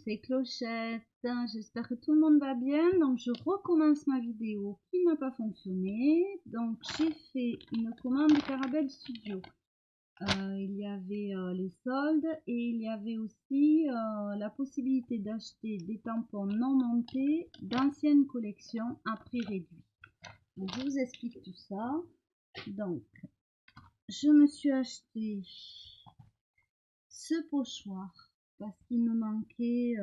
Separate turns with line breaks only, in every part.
c'est Clochette, j'espère que tout le monde va bien. Donc je recommence ma vidéo qui n'a pas fonctionné. Donc j'ai fait une commande de Caramel Studio. Il y avait les soldes et il y avait aussi la possibilité d'acheter des tampons non montés d'anciennes collections à prix réduit. Donc, je vous explique tout ça. Donc je me suis acheté ce pochoir parce qu'il me manquait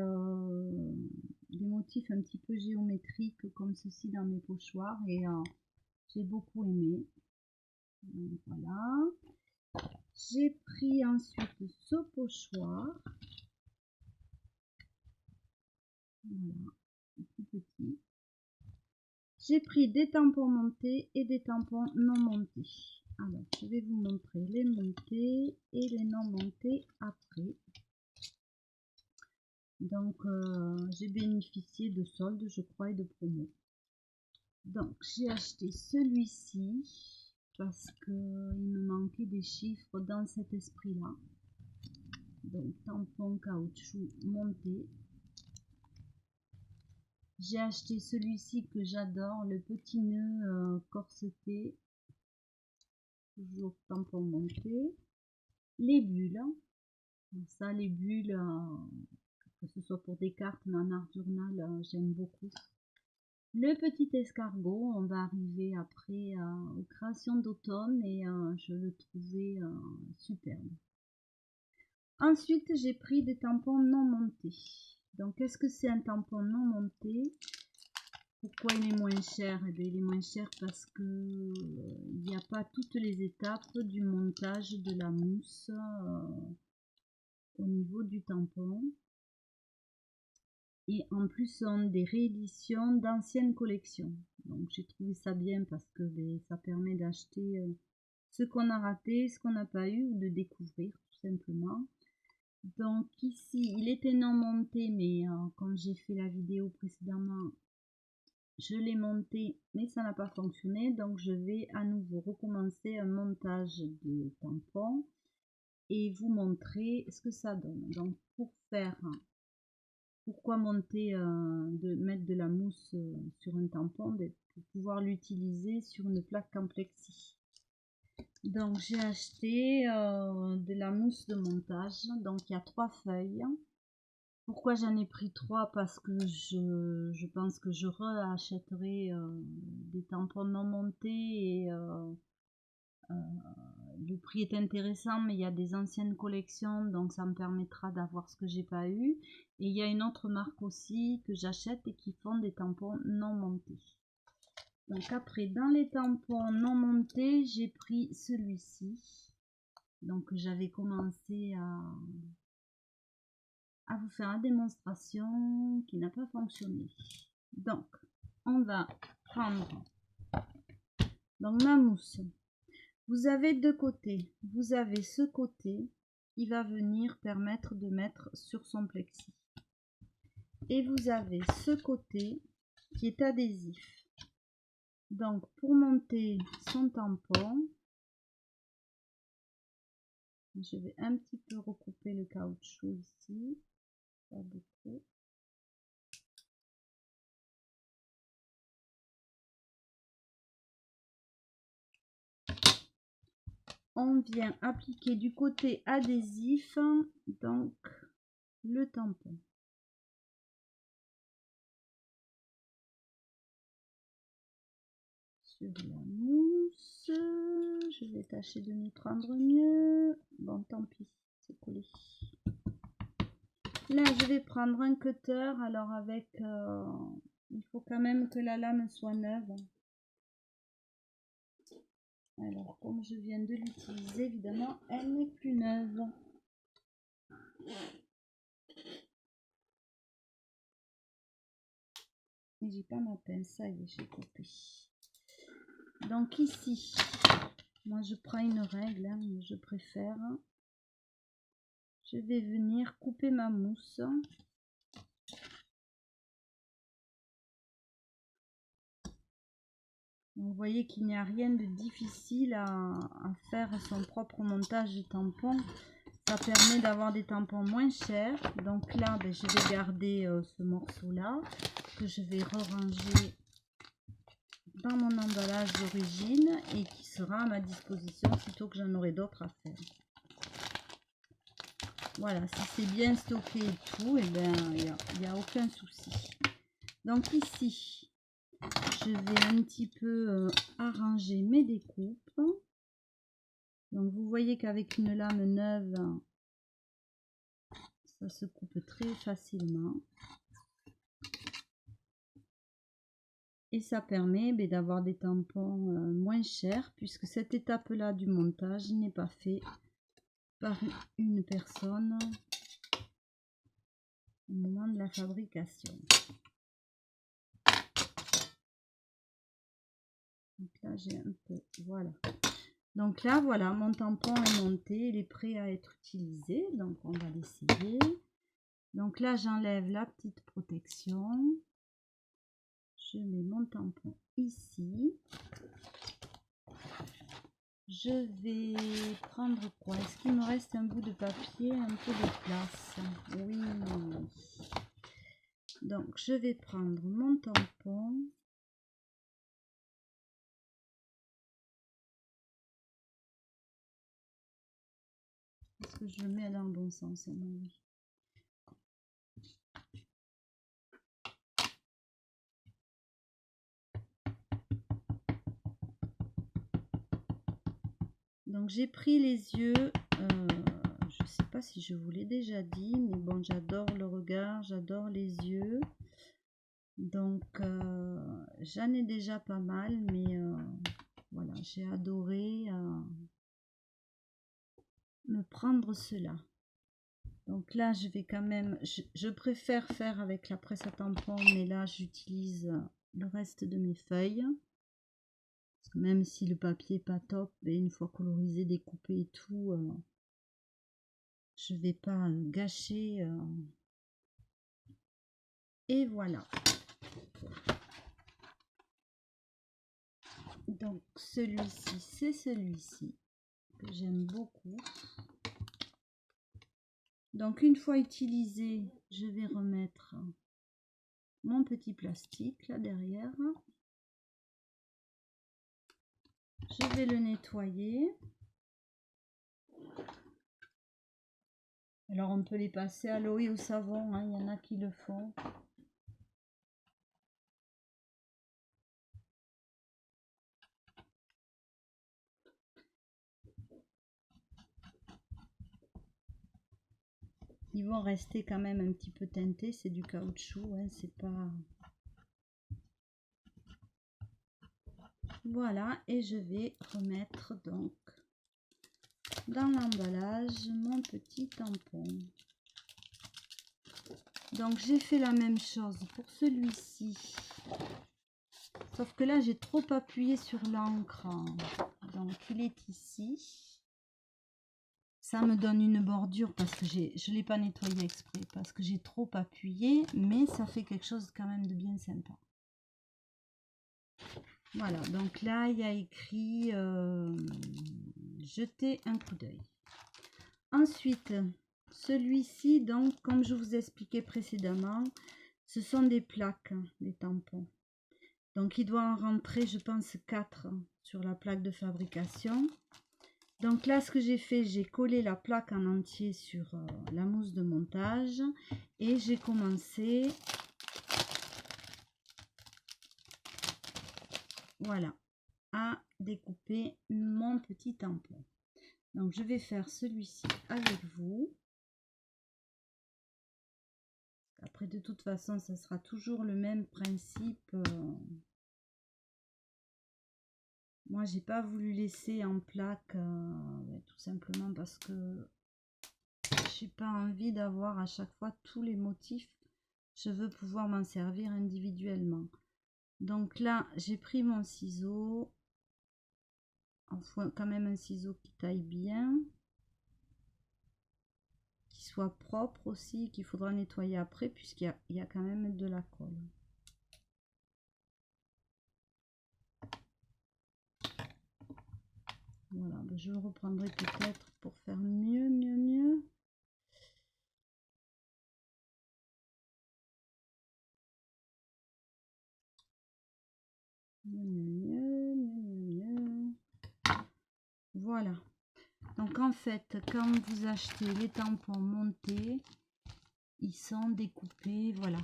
des motifs un petit peu géométriques comme ceci dans mes pochoirs et j'ai beaucoup aimé. Donc, voilà. J'ai pris ensuite ce pochoir. Voilà, tout petit. J'ai pris des tampons montés et des tampons non montés. Alors, je vais vous montrer les montés et les non montés après. Donc, j'ai bénéficié de soldes, je crois, et de promos. Donc, j'ai acheté celui-ci parce qu'il me manquait des chiffres dans cet esprit-là. Donc, tampon caoutchouc monté. J'ai acheté celui-ci que j'adore, le petit nœud corseté. Toujours tampon monté. Les bulles. Ça, les bulles, que ce soit pour des cartes, mais en art journal, j'aime beaucoup. Le petit escargot, on va arriver après aux créations d'automne et je le trouvais superbe. Ensuite, j'ai pris des tampons non montés. Donc, qu'est-ce que c'est un tampon non monté? Pourquoi il est moins cher? Eh bien, il est moins cher parce que il n'y a pas toutes les étapes du montage de la mousse au niveau du tampon. Et en plus, ce sont des rééditions d'anciennes collections. Donc, j'ai trouvé ça bien parce que ça permet d'acheter ce qu'on a raté, ce qu'on n'a pas eu, ou de découvrir tout simplement. Donc ici, il était non monté, mais comme j'ai fait la vidéo précédemment, je l'ai monté, mais ça n'a pas fonctionné. Donc je vais à nouveau recommencer un montage de tampon et vous montrer ce que ça donne. Donc pourquoi monter, mettre de la mousse sur un tampon, pour pouvoir l'utiliser sur une plaque en plexi. Donc j'ai acheté de la mousse de montage. Donc il y a 3 feuilles. Pourquoi j'en ai pris 3? Parce que je pense que je réachèterai des tampons non montés et le prix est intéressant, mais il y a des anciennes collections, donc ça me permettra d'avoir ce que j'ai pas eu. Et il y a une autre marque aussi que j'achète et qui font des tampons non montés. Donc après, dans les tampons non montés, j'ai pris celui-ci. Donc j'avais commencé à vous faire une démonstration qui n'a pas fonctionné. Donc on va prendre donc ma mousse. Vous avez deux côtés. Vous avez ce côté qui va venir permettre de mettre sur son plexi. Et vous avez ce côté qui est adhésif. Donc pour monter son tampon, je vais un petit peu recouper le caoutchouc ici. Pas beaucoup. On vient appliquer du côté adhésif donc le tampon. Sur la mousse, je vais tâcher de m'y prendre mieux. Bon, tant pis, c'est collé. Là, je vais prendre un cutter. Alors avec, il faut quand même que la lame soit neuve. Alors, comme je viens de l'utiliser, évidemment, elle n'est plus neuve. Et j'ai pas ma pince, ça y est, j'ai coupé. Donc ici, moi je prends une règle, hein, je préfère. Je vais venir couper ma mousse. Donc, vous voyez qu'il n'y a rien de difficile à faire son propre montage de tampon. ça permet d'avoir des tampons moins chers. Donc là, ben, je vais garder ce morceau-là que je vais ranger dans mon emballage d'origine et qui sera à ma disposition sitôt que j'en aurai d'autres à faire. Voilà, si c'est bien stocké et tout, et ben il n'y a aucun souci. Donc ici, je vais un petit peu arranger mes découpes. Donc vous voyez qu'avec une lame neuve, ça se coupe très facilement. Et ça permet d'avoir des tampons moins chers, puisque cette étape-là du montage n'est pas fait par une personne au moment de la fabrication. Donc là, j'ai un peu, voilà. Donc là, voilà, mon tampon est monté, il est prêt à être utilisé. Donc on va l'essayer. Donc là, j'enlève la petite protection. Je mets mon tampon ici. Je vais prendre quoi? Est-ce qu'il me reste un bout de papier, un peu de place? Oui. Donc je vais prendre mon tampon. Est-ce que je le mets dans le bon sens? Oui. Donc j'ai pris les yeux, je ne sais pas si je vous l'ai déjà dit, mais bon, j'adore le regard, j'adore les yeux. Donc j'en ai déjà pas mal, mais voilà, j'ai adoré me prendre cela. Donc là, je vais quand même, je préfère faire avec la presse à tampon, mais là, j'utilise le reste de mes feuilles. Parce que même si le papier n'est pas top, mais une fois colorisé, découpé et tout, je vais pas gâcher. Et voilà. Donc celui-ci, c'est celui-ci que j'aime beaucoup. Donc une fois utilisé, je vais remettre mon petit plastique là derrière. Je vais le nettoyer. Alors on peut les passer à l'eau et au savon, hein, il y en a qui le font. Ils vont rester quand même un petit peu teintés, c'est du caoutchouc, hein, c'est pas... Voilà, et je vais remettre donc dans l'emballage mon petit tampon. Donc j'ai fait la même chose pour celui-ci, sauf que là j'ai trop appuyé sur l'encre, donc il est ici. Ça me donne une bordure parce que je ne l'ai pas nettoyé exprès, parce que j'ai trop appuyé, mais ça fait quelque chose quand même de bien sympa. Voilà, donc là il y a écrit jeter un coup d'œil. Ensuite, celui-ci, donc comme je vous expliquais précédemment, ce sont des plaques, des tampons. Donc il doit en rentrer, je pense, 4 sur la plaque de fabrication. Donc là, ce que j'ai fait, j'ai collé la plaque en entier sur la mousse de montage et j'ai commencé, voilà, à découper mon petit tampon. Donc je vais faire celui-ci avec vous. Après, de toute façon, ça sera toujours le même principe. Moi, j'ai pas voulu laisser en plaque, tout simplement parce que j'ai pas envie d'avoir à chaque fois tous les motifs. Je veux pouvoir m'en servir individuellement. Donc là, j'ai pris mon ciseau. Il faut quand même un ciseau qui taille bien, qui soit propre aussi, qu'il faudra nettoyer après puisqu'il y a quand même de la colle. Voilà, ben je le reprendrai peut-être pour faire mieux. Voilà. Donc en fait, quand vous achetez les tampons montés, ils sont découpés, voilà.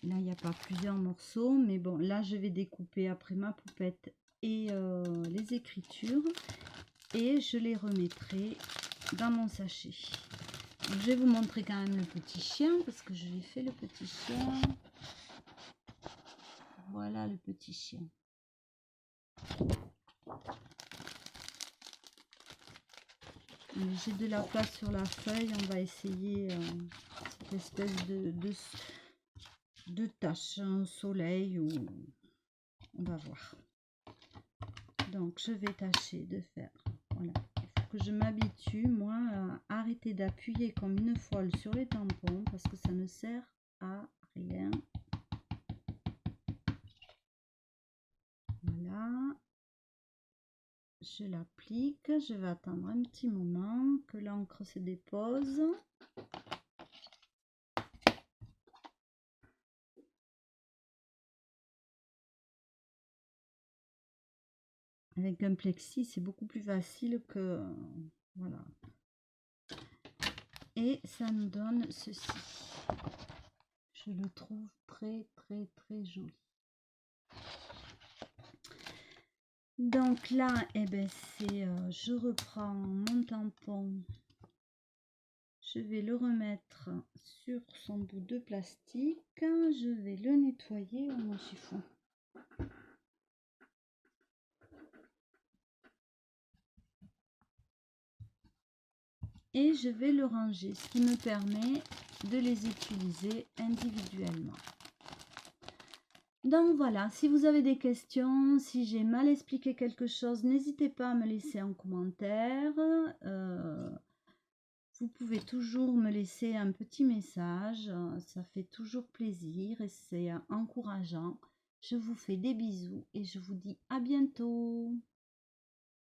Là, il n'y a pas plusieurs morceaux, mais bon, là, je vais découper après ma poupette et les écritures. Et je les remettrai dans mon sachet. Donc, je vais vous montrer quand même le petit chien, parce que je l'ai fait le petit chien. Voilà le petit chien. J'ai de la place sur la feuille, on va essayer cette espèce de tache, un soleil, ou on va voir. Donc je vais tâcher de faire, voilà, il faut que je m'habitue moi à arrêter d'appuyer comme une folle sur les tampons parce que ça ne sert à rien. Voilà, je l'applique, je vais attendre un petit moment que l'encre se dépose. Avec un plexi, c'est beaucoup plus facile que... Voilà. Et ça nous donne ceci. Je le trouve très joli. Donc là, eh ben, c'est, je reprends mon tampon. Je vais le remettre sur son bout de plastique. Je vais le nettoyer au mon chiffon. Et je vais le ranger, ce qui me permet de les utiliser individuellement. Donc voilà, si vous avez des questions, si j'ai mal expliqué quelque chose, n'hésitez pas à me laisser en commentaire. Vous pouvez toujours me laisser un petit message, ça fait toujours plaisir et c'est encourageant. Je vous fais des bisous et je vous dis à bientôt.